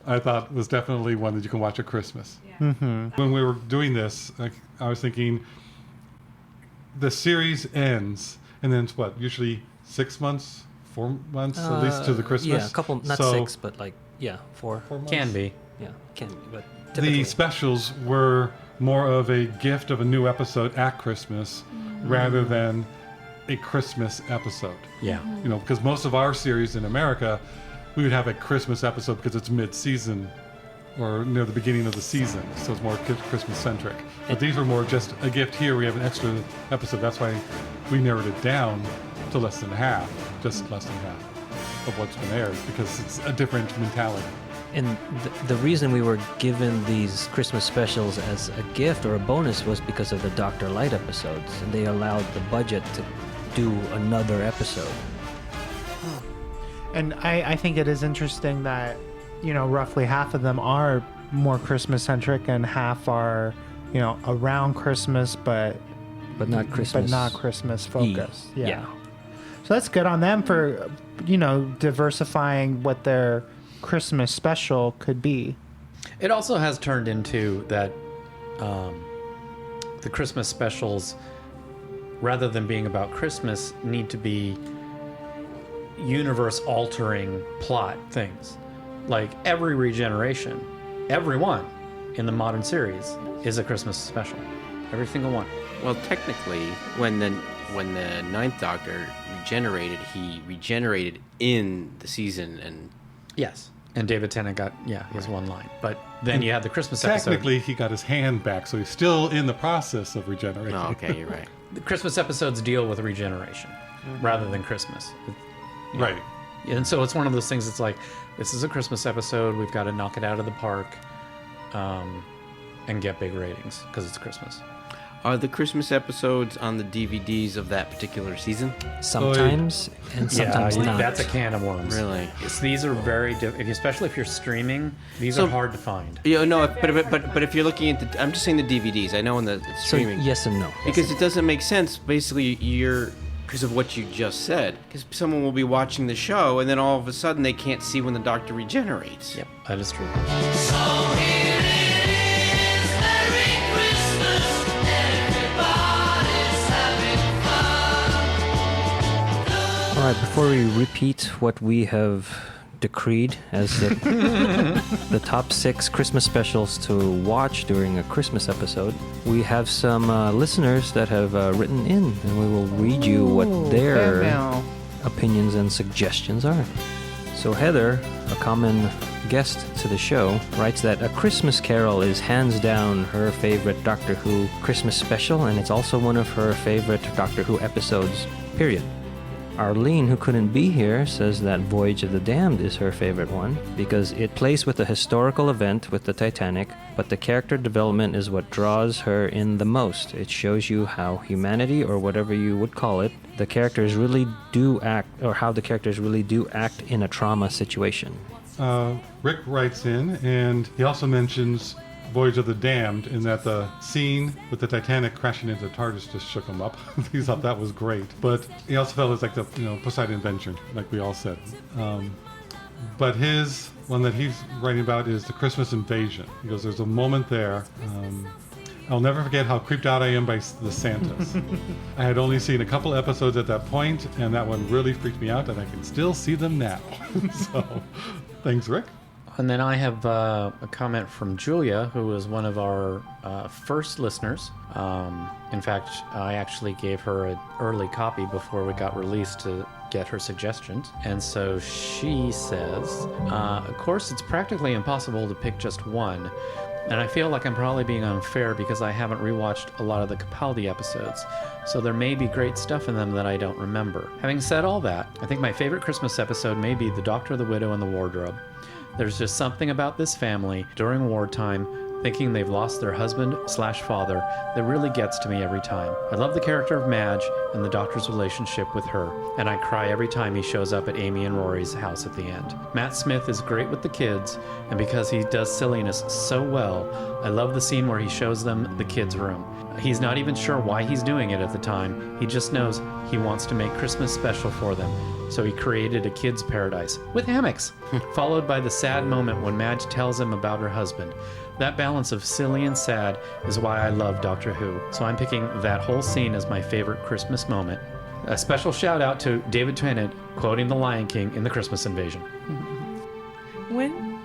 I thought, was definitely one that you can watch at Christmas. Yeah. When we were doing this, I was thinking the series ends, and then it's what, usually 6 months, 4 months, at least to the Christmas? Yeah, a couple, not So, 6, but like, 4. 4 months? Can be. Yeah, can be, but The typically. specials were more of a gift of a new episode at Christmas rather than a Christmas episode. Yeah. You know, because most of our series in America, we would have a Christmas episode because it's mid-season or near the beginning of the season, so it's more Christmas-centric. But these were more just a gift here. We have an extra episode. That's why we narrowed it down to less than half, just less than half of what's been aired, because it's a different mentality. And the reason we were given these Christmas specials as a gift or a bonus was because of the Dr. Light episodes, and they allowed the budget to do another episode. And I think it is interesting that, you know, roughly half of them are more Christmas centric and half are, you know, around Christmas but But not Christmas focused. Yeah. So that's good on them for, you know, diversifying what their Christmas special could be. It also has turned into that the Christmas specials, rather than being about Christmas, need to be universe-altering plot things. Like every regeneration, everyone in the modern series is a Christmas special. Every single one. Well, technically, when the Ninth Doctor regenerated, he regenerated in the season, and Yes. And David Tennant got, his one line. But then you had the Christmas episode. Technically, he got his hand back, so he's still in the process of regeneration. Oh, okay, you're right. The Christmas episodes deal with regeneration rather than Christmas. Right. And so it's one of those things that's like, this is a Christmas episode. We've got to knock it out of the park and get big ratings because it's Christmas. Are the Christmas episodes on the DVDs of that particular season? Sometimes and sometimes not. That's a can of worms. Really? These are very especially if you're streaming. These are hard to find. Yeah, no, but if you're looking at the, I'm just saying the DVDs. I know in the So streaming. yes and no. Because it doesn't make sense. Basically, because of what you just said. Because someone will be watching the show, and then all of a sudden they can't see when the Doctor regenerates. Yep, that is true. All right, before we repeat what we have decreed as the top 6 Christmas specials to watch during a Christmas episode, we have some listeners that have written in, and we will read you what their opinions and suggestions are. So Heather, a common guest to the show, writes that A Christmas Carol is hands down her favorite Doctor Who Christmas special, and it's also one of her favorite Doctor Who episodes, period. Arlene, who couldn't be here, says that Voyage of the Damned is her favorite one because it plays with a historical event with the Titanic, but the character development is what draws her in the most. It shows you how humanity, or whatever you would call it, the characters really do act, or how the characters really do act in a trauma situation. Rick writes in, and he also mentions Voyage of the Damned, in that the scene with the Titanic crashing into the TARDIS just shook him up. He thought that was great, but he also felt it was like the Poseidon Adventure, like we all said. But his one that he's writing about is the Christmas Invasion. He goes, "There's a moment there. I'll never forget how creeped out I am by the Santas. I had only seen a couple episodes at that point, and that one really freaked me out, and I can still see them now." So, thanks, Rick. And then I have a comment from Julia, who was one of our first listeners. In fact, I actually gave her an early copy before we got released to get her suggestions. And so she says, of course, it's practically impossible to pick just one. And I feel like I'm probably being unfair because I haven't rewatched a lot of the Capaldi episodes. So there may be great stuff in them that I don't remember. Having said all that, I think my favorite Christmas episode may be The Doctor, the Widow, and the Wardrobe. There's just something about this family during wartime, thinking they've lost their husband/father, that really gets to me every time. I love the character of Madge and the Doctor's relationship with her, and I cry every time he shows up at Amy and Rory's house at the end. Matt Smith is great with the kids, and because he does silliness so well, I love the scene where he shows them the kids' room. He's not even sure why he's doing it at the time. He just knows he wants to make Christmas special for them. So he created a kid's paradise with hammocks, followed by the sad moment when Madge tells him about her husband. That balance of silly and sad is why I love Doctor Who. So I'm picking that whole scene as my favorite Christmas moment. A special shout out to David Tennant quoting The Lion King in The Christmas Invasion. When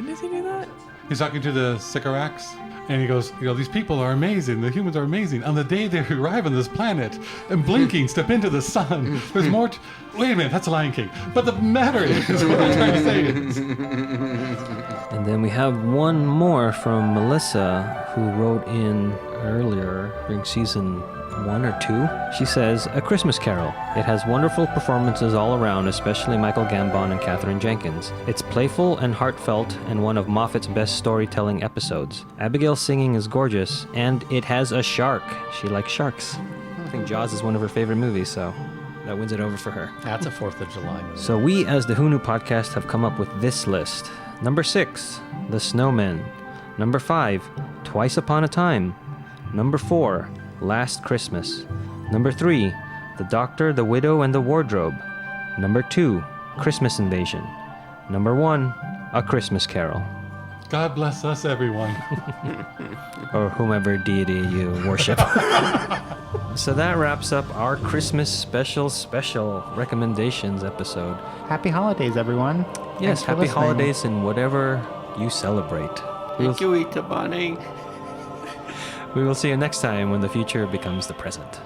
does he do that? He's talking to the Sycorax, and he goes, these people are amazing. The humans are amazing. On the day they arrive on this planet, and blinking, step into the sun. There's more. Wait a minute, that's the Lion King. But the matter is, what I'm trying to say is. And then we have one more from Melissa, who wrote in earlier during season 1 or 2. She says, A Christmas Carol. It has wonderful performances all around, especially Michael Gambon and Katherine Jenkins. It's playful and heartfelt and one of Moffat's best storytelling episodes. Abigail's singing is gorgeous, and it has a shark. She likes sharks. I think Jaws is one of her favorite movies, so that wins it over for her. That's a 4th of July movie. So we, as the Who Knew podcast, have come up with this list. Number 6, The Snowmen. Number 5, Twice Upon a Time. Number 4, Last Christmas. Number 3, The Doctor, the Widow, and the Wardrobe. Number 2, Christmas Invasion. Number 1, A Christmas Carol. God bless us, everyone. Or whomever deity you worship. So that wraps up our Christmas special recommendations episode. Happy holidays, everyone. Yes, Thanks for happy listening. holidays in whatever you celebrate. Thank you, Itabani. We will see you next time when the future becomes the present.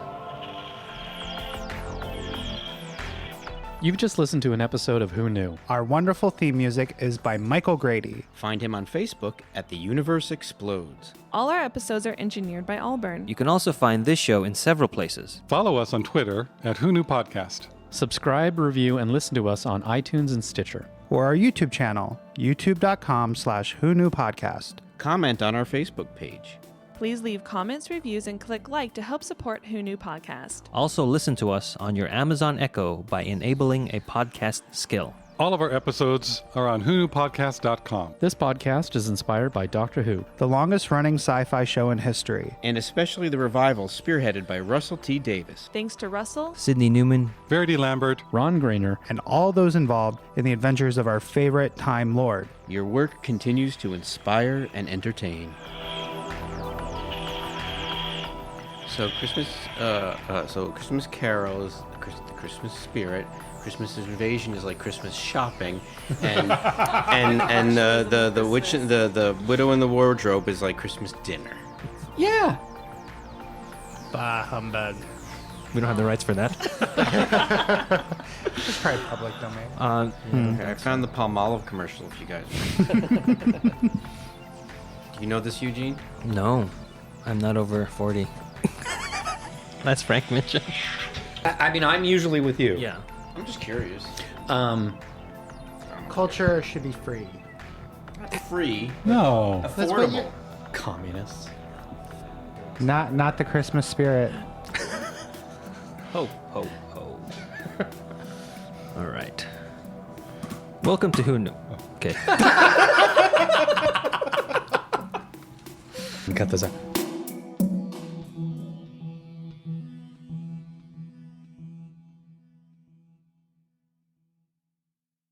You've just listened to an episode of Who Knew? Our wonderful theme music is by Michael Grady. Find him on Facebook at The Universe Explodes. All our episodes are engineered by Allburn. You can also find this show in several places. Follow us on Twitter at Who Knew Podcast. Subscribe, review, and listen to us on iTunes and Stitcher. Or our YouTube channel, youtube.com/Who Knew Podcast. Comment on our Facebook page. Please leave comments, reviews, and click like to help support Who Knew Podcast. Also listen to us on your Amazon Echo by enabling a podcast skill. All of our episodes are on whoknewpodcast.com. This podcast is inspired by Doctor Who. The longest running sci-fi show in history. And especially the revival spearheaded by Russell T. Davis. Thanks to Russell. Sydney Newman. Verity Lambert. Ron Grainer. And all those involved in the adventures of our favorite Time Lord. Your work continues to inspire and entertain. So Christmas Carol is the Christmas spirit. Christmas invasion is like Christmas shopping, and the witch, the widow in the wardrobe is like Christmas dinner. Yeah. Bah, humbug. We don't have the rights for that. It's probably public domain. Okay, I found the Palmolive commercial. If you guys, you know this, Eugene? No, I'm not over 40. That's Frank Mitchell. I mean, I'm usually with you. Yeah. I'm just curious. Culture should be free. Not free. No. Affordable. Communists. Not the Christmas spirit. Ho, ho, ho. All right. Welcome to Who Knew. Okay. Cut this out.